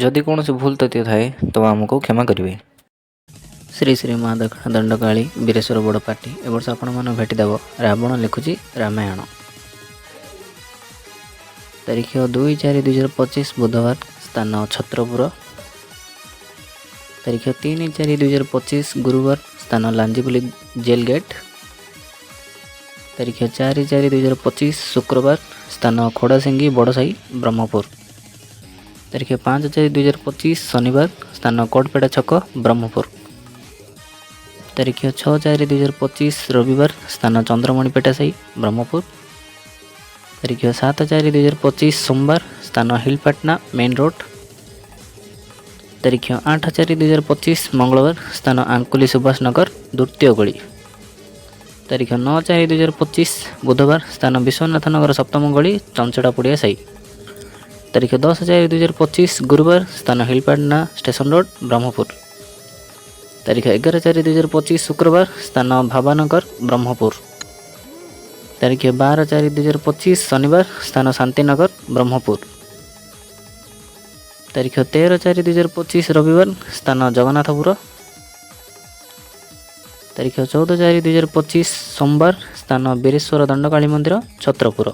जदि कौन से भूल तथ्य थाए तो आमको क्षमा करेंगे। श्री श्री माँ दक्षिण दंडकाली वीरेश्वर बड़पाटी ए वर्ष आपण मान भेटिदेव रावण लिखुची रामायण। तारीख 2/4/2025 बुधवार स्थान छत्रपुर। तारीख 3/4/2025 गुरुवार स्थान लांजीपुली जेल गेट। तारीख 4/4/2025 शुक्रवार स्थान खोड़ासिंगी बड़साई ब्रह्मपुर। तारीख 5/4/2025 शनिवार स्थान कोटपेड़ा छक ब्रह्मपुर। तारीख 6/4/2025 रविवार स्थान चंद्रमणिपेटा साई ब्रह्मपुर। तारीख 7/4/2025 सोमवार स्थान हिलपाटना मेन रोड। तारीख 8/4/2025 मंगलवार स्थान आंकुली सुभाष नगर द्वितीय गली। तारीख 9/4/2025 बुधवार स्थान विश्वनाथ नगर सप्तम गली चंचड़ा पुड़िया साई। तारीख 10/4/2025 गुरुवार स्थान हिलपाटना स्टेशन रोड ब्रह्मपुर। तारीख 11/4/2025 शुक्रवार स्थान भावानगर ब्रह्मपुर। तारीख 12/4/2025 शनिवार स्थान शांतिनगर ब्रह्मपुर। तारीख 13/4/2025 रविवार स्थान जगन्नाथपुर। तारीख 14/4/2025 सोमवार स्थान वीरेश्वर दंडकाली मंदिर छत्रपुर।